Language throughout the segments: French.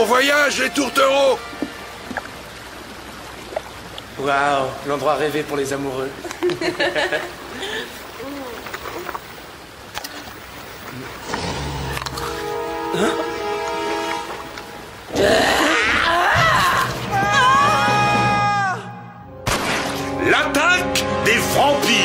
Bon voyage, les tourtereaux! Waouh, l'endroit rêvé pour les amoureux. L'attaque des vampires!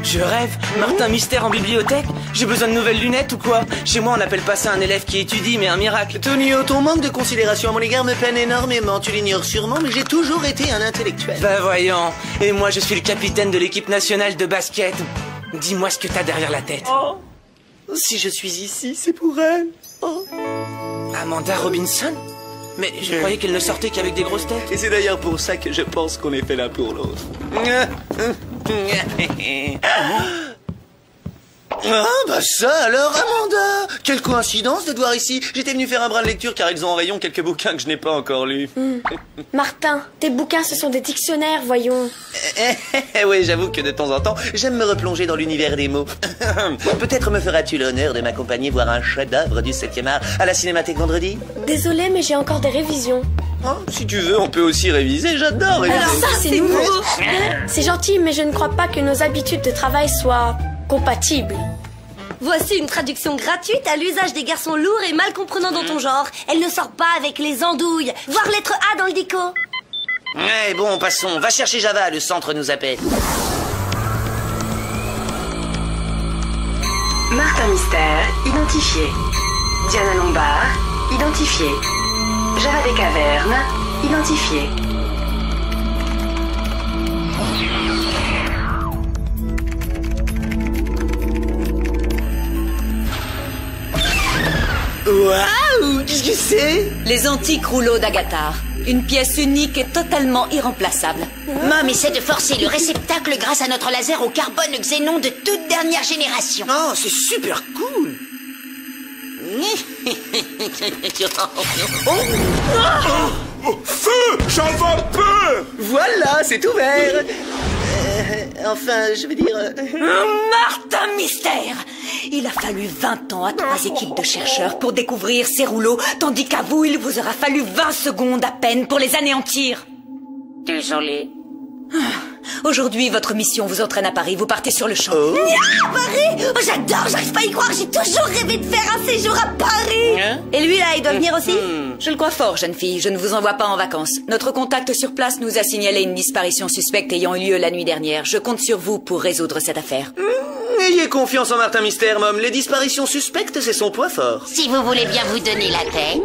Je rêve. Martin Mystère en bibliothèque? J'ai besoin de nouvelles lunettes ou quoi? Chez moi, on appelle pas ça un élève qui étudie, mais un miracle. Tonio, ton manque de considération à mon égard me peine énormément. Tu l'ignores sûrement, mais j'ai toujours été un intellectuel. Bah voyons. Et moi, je suis le capitaine de l'équipe nationale de basket. Dis-moi ce que t'as derrière la tête. Oh. Si je suis ici, c'est pour elle. Oh. Amanda Robinson? Mais je croyais qu'elle ne sortait qu'avec des grosses têtes. Et c'est d'ailleurs pour ça que je pense qu'on est fait l'un pour l'autre. Ah bah ça alors, Amanda! Quelle coïncidence de te voir ici. J'étais venu faire un brin de lecture car ils ont en rayon quelques bouquins que je n'ai pas encore lus. Martin, tes bouquins ce sont des dictionnaires, voyons. Oui, j'avoue que de temps en temps, j'aime me replonger dans l'univers des mots. Peut-être me feras-tu l'honneur de m'accompagner voir un chef-d'œuvre du 7e art à la Cinémathèque vendredi? Désolée, mais j'ai encore des révisions. Oh, si tu veux, on peut aussi réviser, j'adore réviser. Alors ça, c'est nouveau. C'est gentil, mais je ne crois pas que nos habitudes de travail soient compatibles. Voici une traduction gratuite à l'usage des garçons lourds et mal comprenants dans ton genre. Elle ne sort pas avec les andouilles. Voir lettre A dans le dico. Ouais, bon, passons. Va chercher Java, le centre nous appelle. Martin Mystère, identifié. Diana Lombard, identifié. Java des Cavernes, identifié. Waouh! Qu'est-ce que c'est? Les antiques rouleaux d'Agatar. Une pièce unique et totalement irremplaçable. Mom essaie de forcer le réceptacle grâce à notre laser au carbone xénon de toute dernière génération. Oh, c'est super cool! Feu! J'en vois peu! Voilà, c'est ouvert! Enfin, je veux dire... Martin Mystère! Il a fallu 20 ans à 3 équipes de chercheurs pour découvrir ces rouleaux, tandis qu'à vous, il vous aura fallu 20 secondes à peine pour les anéantir. Désolé. Aujourd'hui, votre mission vous entraîne à Paris. Vous partez sur le champ. Oh. Paris! Oh, j'adore, j'arrive pas à y croire. J'ai toujours rêvé de faire un séjour à Paris. Et lui, là, il doit venir aussi? Je le crois fort, jeune fille. Je ne vous envoie pas en vacances. Notre contact sur place nous a signalé une disparition suspecte ayant eu lieu la nuit dernière. Je compte sur vous pour résoudre cette affaire. Ayez confiance en Martin Mystère, Mom. Les disparitions suspectes, c'est son point fort. Si vous voulez bien vous donner la peine.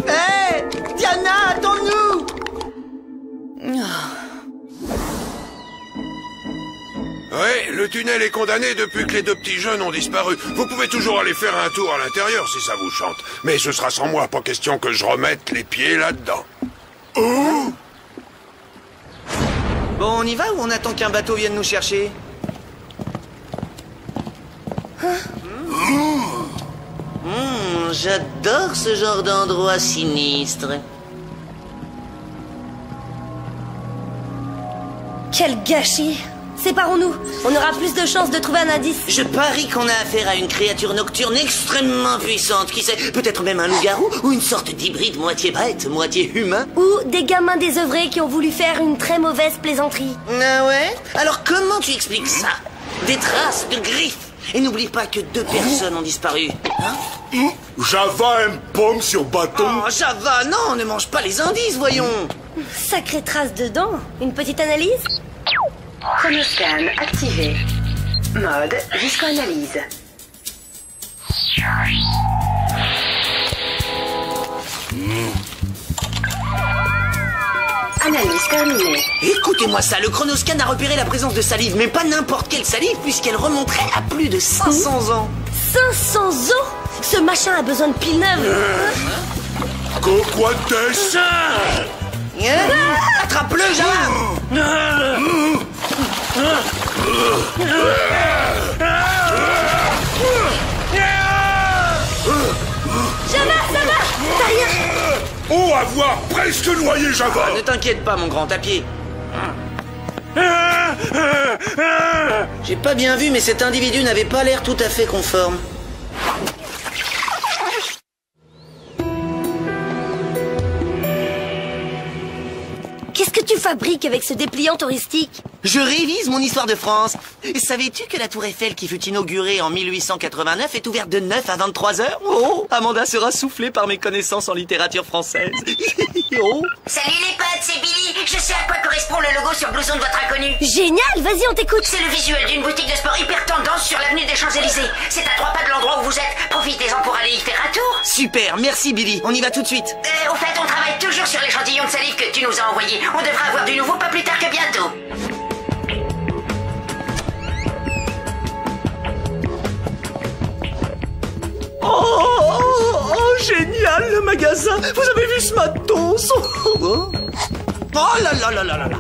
Hé! Diana, attends-nous! Ouais, le tunnel est condamné depuis que les deux petits jeunes ont disparu. Vous pouvez toujours aller faire un tour à l'intérieur si ça vous chante. Mais ce sera sans moi, pas question que je remette les pieds là-dedans. Oh! Bon, on y va ou on attend qu'un bateau vienne nous chercher? J'adore ce genre d'endroit sinistre. Quel gâchis! Séparons-nous. On aura plus de chances de trouver un indice. Je parie qu'on a affaire à une créature nocturne extrêmement puissante. Qui sait, peut-être même un loup-garou ou une sorte d'hybride moitié bête, moitié humain. Ou des gamins désœuvrés qui ont voulu faire une très mauvaise plaisanterie. Ah ouais? Alors comment tu expliques ça? Des traces de griffes. Et n'oublie pas que 2 personnes ont disparu. Hein? Java aime pomme sur bâton. Oh, Java, non, ne mange pas les indices, voyons. Sacrée trace de dents. Une petite analyse? Chronoscan activé. Mode jusqu'à analyse. Analyse terminée. Écoutez-moi ça, le chronoscan a repéré la présence de salive, mais pas n'importe quelle salive, puisqu'elle remonterait à plus de 500 ans. 500 ans? Ce machin a besoin de piles neuves. Quoi t'es-ce? Attrape-le, Java! Java, ça va? T'as rien? Oh, avoir presque noyé Java! Ne t'inquiète pas, mon grand tapier. J'ai pas bien vu, mais cet individu n'avait pas l'air tout à fait conforme. Qu'est-ce que tu fabriques avec ce dépliant touristique? Je révise mon histoire de France. Savais-tu que la tour Eiffel qui fut inaugurée en 1889 est ouverte de 9 à 23 heures? Oh, Amanda sera soufflée par mes connaissances en littérature française. Oh. Salut les potes, c'est Billy. Je sais à quoi correspond le logo sur le blouson de votre inconnu. Génial, vas-y, on t'écoute. C'est le visuel d'une boutique de sport hyper tendance sur l'avenue des Champs-Élysées. C'est à 3 pas de l'endroit où vous êtes. Profitez-en pour aller y faire un tour. Super, merci Billy. On y va tout de suite. Au fait, on travaille toujours sur l'échantillon de salive que tu nous as envoyé. On devrait avoir du nouveau pas plus tard que bientôt. Oh, génial le magasin. Vous avez vu ce matos? Oh là là là là là là.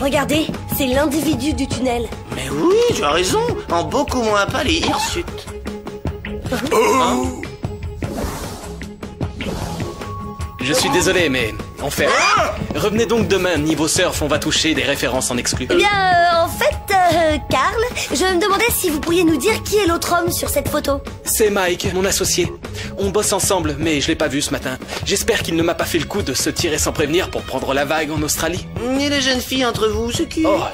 Regardez, c'est l'individu du tunnel. Mais oui, tu as raison. En beaucoup moins pas les hirsutes. Je suis désolé, mais en fait, revenez donc demain. Niveau surf, on va toucher des références en exclu. Eh bien, en fait, Karl, je me demandais si vous pourriez nous dire qui est l'autre homme sur cette photo. C'est Mike, mon associé. On bosse ensemble, mais je l'ai pas vu ce matin. J'espère qu'il ne m'a pas fait le coup de se tirer sans prévenir pour prendre la vague en Australie. Et les jeunes filles entre vous, c'est qui? Oh,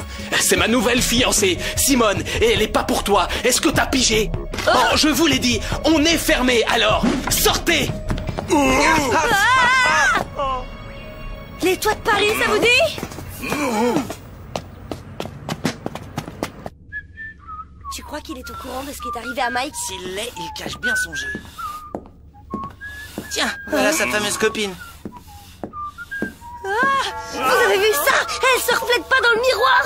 c'est ma nouvelle fiancée, Simone, et elle est pas pour toi. Est-ce que t'as pigé? Oh, je vous l'ai dit, on est fermé, alors sortez! Les toits de Paris, ça vous dit? Tu crois qu'il est au courant de ce qui est arrivé à Mike? S'il l'est, il cache bien son jeu. Tiens, voilà sa fameuse copine. Vous avez vu ça? Elle se reflète pas dans le miroir.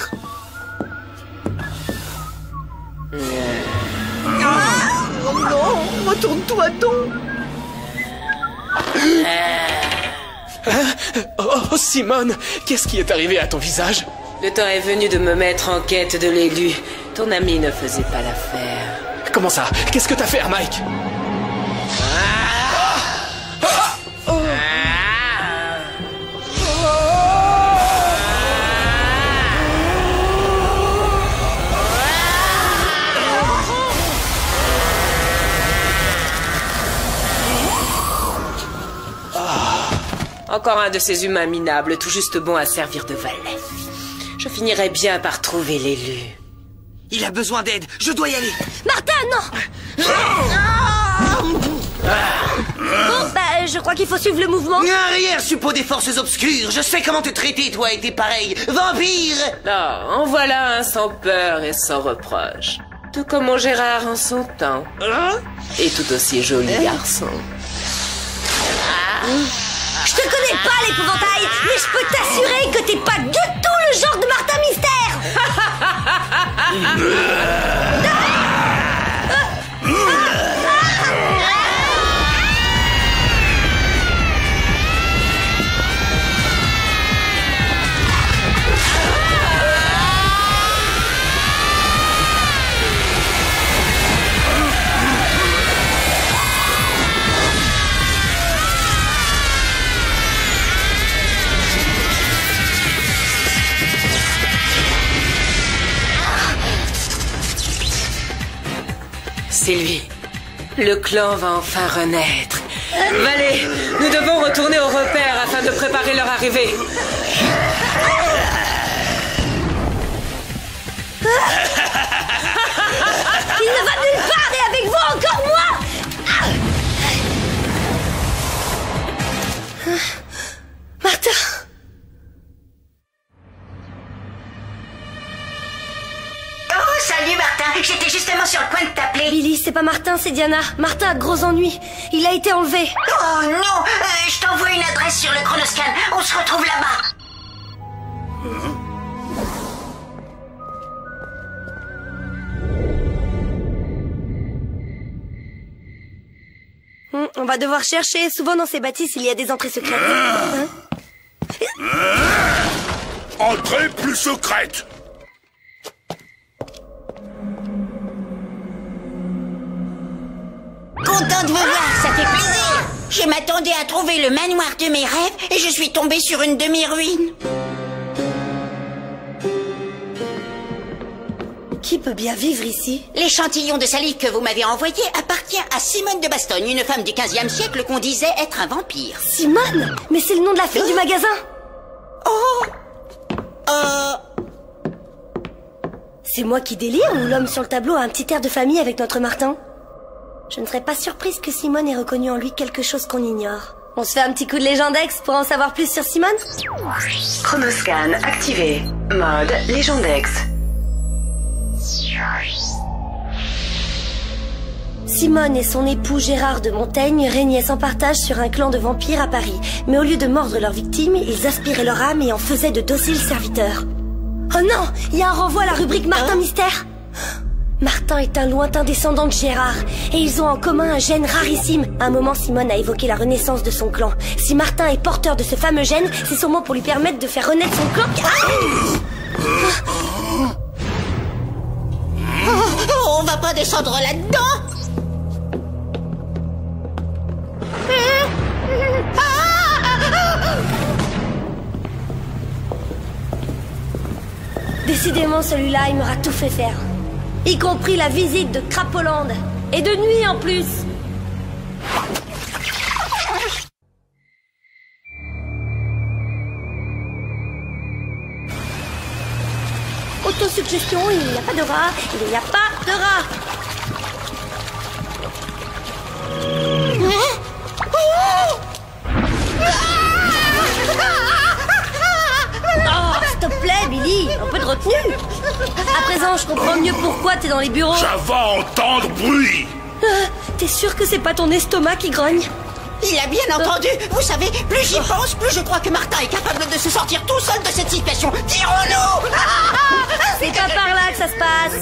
Oh non, retourne-toi donc. Oh, Simone, qu'est-ce qui est arrivé à ton visage? Le temps est venu de me mettre en quête de l'élu. Ton ami ne faisait pas l'affaire. Comment ça? Qu'est-ce que t'as fait à Mike? Encore un de ces humains minables, tout juste bon à servir de valet. Je finirai bien par trouver l'élu. Il a besoin d'aide, je dois y aller. Martin, non! Bon, bah, je crois qu'il faut suivre le mouvement. Arrière, suppôt des forces obscures. Je sais comment te traiter, toi et tes pareils. Vampire! Là, en voilà un sans peur et sans reproche. Tout comme mon Gérard en son temps. Et tout aussi joli garçon. Je te connais pas, l'épouvantail, mais je peux t'assurer que t'es pas du tout le genre de Martin Mystère. C'est lui. Le clan va enfin renaître. Valet, nous devons retourner au repère afin de préparer leur arrivée. Il ne va nulle part et avec vous encore moi. Martin. Oh, salut Martin. J'étais justement sur le point de t'appeler. Billy, c'est pas Martin, c'est Diana. Martin a de gros ennuis. Il a été enlevé. Oh non, je t'envoie une adresse sur le chronoscan. On se retrouve là-bas. On va devoir chercher. Souvent dans ces bâtisses, il y a des entrées secrètes. Entrée plus secrète. Content de vous voir, ça fait plaisir. Je m'attendais à trouver le manoir de mes rêves et je suis tombée sur une demi-ruine. Qui peut bien vivre ici? L'échantillon de salive que vous m'avez envoyé appartient à Simone de Bastogne, une femme du 15e siècle qu'on disait être un vampire. Simone? Mais c'est le nom de la fille du magasin. C'est moi qui délire ou l'homme sur le tableau a un petit air de famille avec notre Martin? Je ne serais pas surprise que Simone ait reconnu en lui quelque chose qu'on ignore. On se fait un petit coup de Légendex pour en savoir plus sur Simone? Chronoscan activé. Mode Légendex. Simone et son époux Gérard de Montaigne régnaient sans partage sur un clan de vampires à Paris. Mais au lieu de mordre leurs victimes, ils aspiraient leur âme et en faisaient de dociles serviteurs. Oh non! Il y a un renvoi à la rubrique Martin Mystère! Martin est un lointain descendant de Gérard, et ils ont en commun un gène rarissime. À un moment, Simone a évoqué la renaissance de son clan. Si Martin est porteur de ce fameux gène, c'est sûrement pour lui permettre de faire renaître son clan. On va pas descendre là-dedans. Décidément, celui-là, il m'aura tout fait faire. Y compris la visite de Crapoland. Et de nuit en plus. Autosuggestion, il n'y a pas de rat. Il n'y a pas de rat. Oh, s'il te plaît, Billy, un peu de retenue. À présent, je comprends mieux pourquoi t'es dans les bureaux. Ça va entendre bruit. T'es sûr que c'est pas ton estomac qui grogne? Il a bien entendu. Vous savez, plus j'y pense, plus je crois que Martin est capable de se sortir tout seul de cette situation. Dirons-nous. C'est pas par là que ça se passe.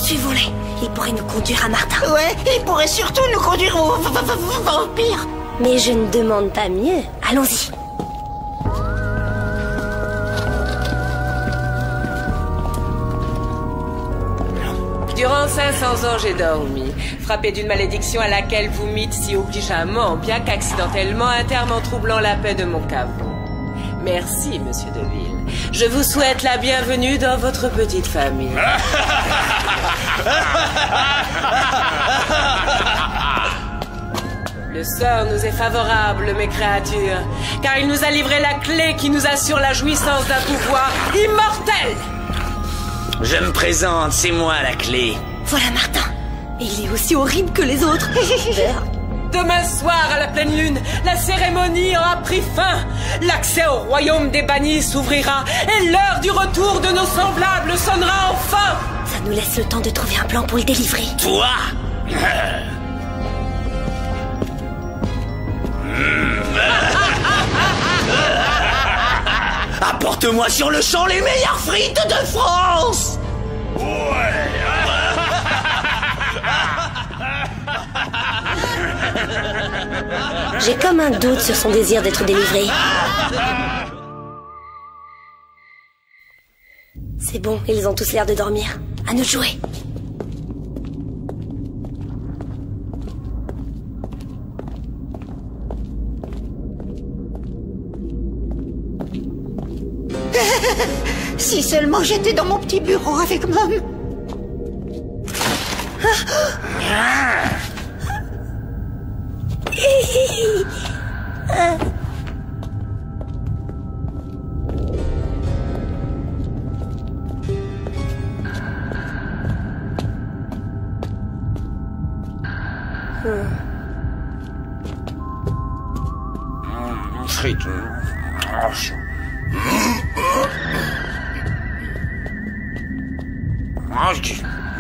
Suivons-les. Il pourrait nous conduire à Martin. Ouais, il pourrait surtout nous conduire au vampire. Mais je ne demande pas mieux. Allons-y. Durant 500 ans, j'ai dormi, frappé d'une malédiction à laquelle vous mîtes si obligeamment, bien qu'accidentellement, un terme en troublant la paix de mon caveau. Merci, monsieur Deville. Je vous souhaite la bienvenue dans votre petite famille. Le sort nous est favorable, mes créatures, car il nous a livré la clé qui nous assure la jouissance d'un pouvoir immortel. Je me présente, c'est moi la clé. Voilà Martin. Il est aussi horrible que les autres. Demain soir, à la pleine lune, la cérémonie aura pris fin. L'accès au royaume des bannis s'ouvrira et l'heure du retour de nos semblables sonnera enfin. Ça nous laisse le temps de trouver un plan pour le délivrer. Toi Apporte-moi sur le champ les meilleures frites de France. J'ai comme un doute sur son désir d'être délivré. C'est bon, ils ont tous l'air de dormir. À nous de jouer. Si seulement j'étais dans mon petit bureau avec Mom.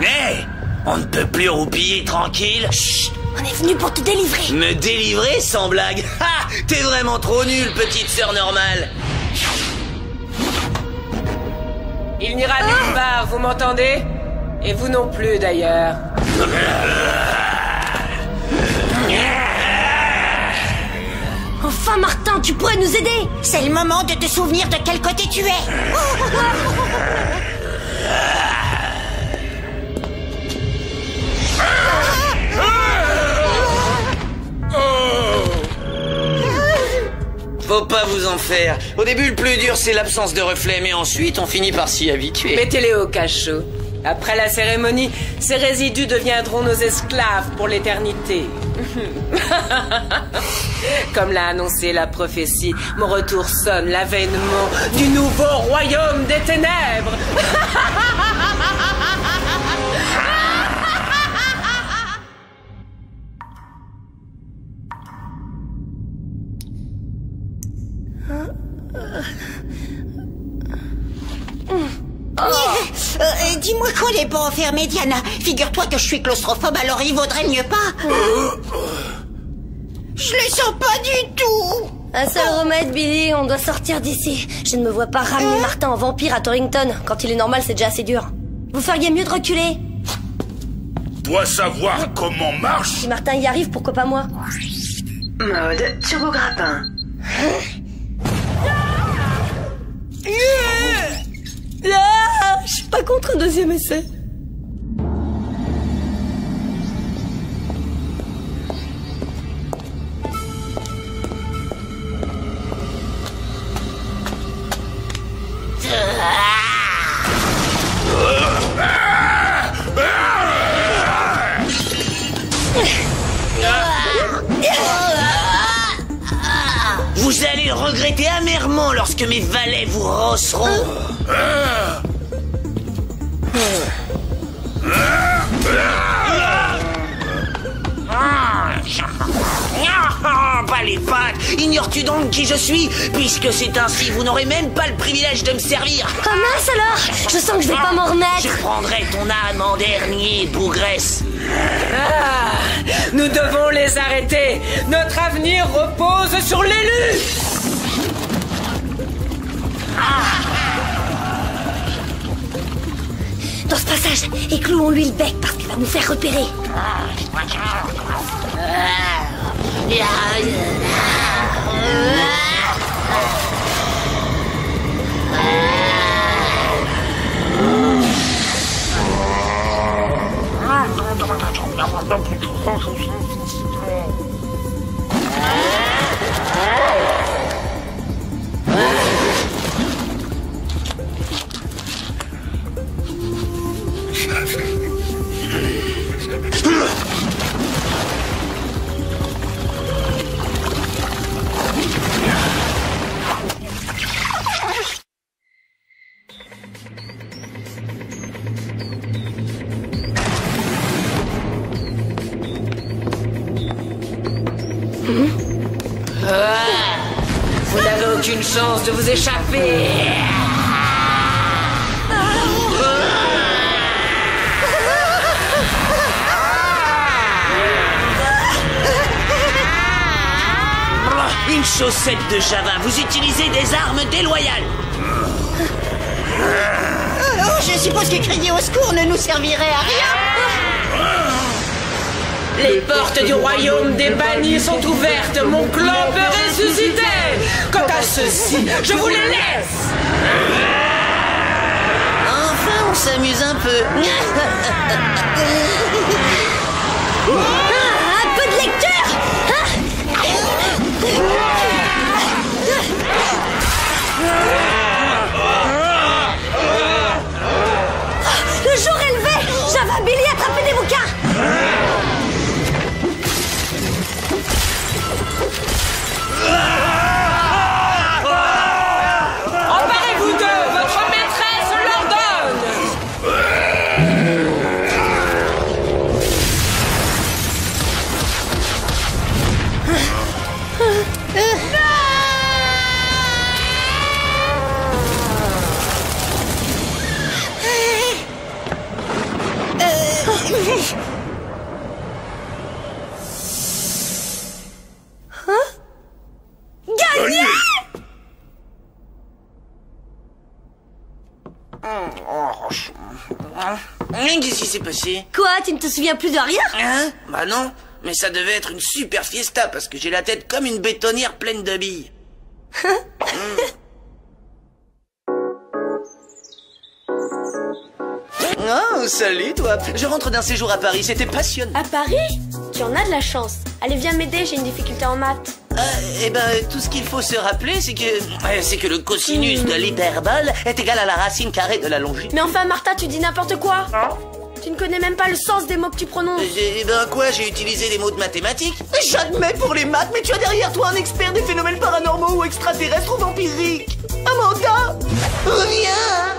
Hé, on ne peut plus roupiller tranquille. Chut. On est venu pour te délivrer. Me délivrer sans blague? Ha! T'es vraiment trop nulle, petite sœur normale. Il n'ira nulle part, vous m'entendez? Et vous non plus, d'ailleurs. Enfin, Martin, tu pourrais nous aider. C'est le moment de te souvenir de quel côté tu es. Faut pas vous en faire. Au début, le plus dur, c'est l'absence de reflet, mais ensuite, on finit par s'y habituer. Mettez-les au cachot. Après la cérémonie, ces résidus deviendront nos esclaves pour l'éternité. Comme l'a annoncé la prophétie, mon retour sonne l'avènement du nouveau royaume des ténèbres. Dis-moi qu'on n'est pas enfermé, Diana. Figure-toi que je suis claustrophobe, alors il vaudrait mieux pas. Je le sens pas du tout. Un seul remède, Billy, on doit sortir d'ici. Je ne me vois pas ramener Martin en vampire à Torrington. Quand il est normal, c'est déjà assez dur. Vous feriez mieux de reculer. Dois savoir comment marche. Si Martin y arrive, pourquoi pas moi? Mode turbo-grappin. Je suis pas contre un deuxième essai. Vous allez le regretter amèrement lorsque mes valets vous rosseront. Pas les pattes. Ignores-tu donc qui je suis? Puisque c'est ainsi, vous n'aurez même pas le privilège de me servir. Oh mince alors! Je sens que je vais pas m'en remettre. Je prendrai ton âme en dernier, bougresse. Ah, nous devons les arrêter. Notre avenir repose sur l'élu. Dans ce passage, éclouons-lui le bec parce qu'il va nous faire repérer. Vous n'avez aucune chance de vous échapper. Une chaussette de Java, vous utilisez des armes déloyales. Je suppose que crier au secours ne nous servirait à rien. Les portes du royaume des bannis sont ouvertes. Mon clan peut ressusciter. Quant à ceux-ci, je vous les laisse. Enfin, on s'amuse un peu. Un peu de lecture, Le jour est levé. Java, Billy, attrapez des bouquins. Emparez-vous d'eux, votre maîtresse l'ordonne. Gagné! Qu'est-ce qui s'est passé? Quoi, tu ne te souviens plus de rien? Hein? Bah non, mais ça devait être une super fiesta parce que j'ai la tête comme une bétonnière pleine de billes. Oh, salut toi. Je rentre d'un séjour à Paris, c'était passionnant. À Paris? Tu en as de la chance. Allez, viens m'aider, j'ai une difficulté en maths. Tout ce qu'il faut se rappeler, c'est que le cosinus de l'hyperbole est égal à la racine carrée de la longitude. Mais enfin, Martha, tu dis n'importe quoi. Tu ne connais même pas le sens des mots que tu prononces. Quoi, j'ai utilisé des mots de mathématiques? J'admets pour les maths, mais tu as derrière toi un expert des phénomènes paranormaux ou extraterrestres ou vampiriques. Amanda, reviens.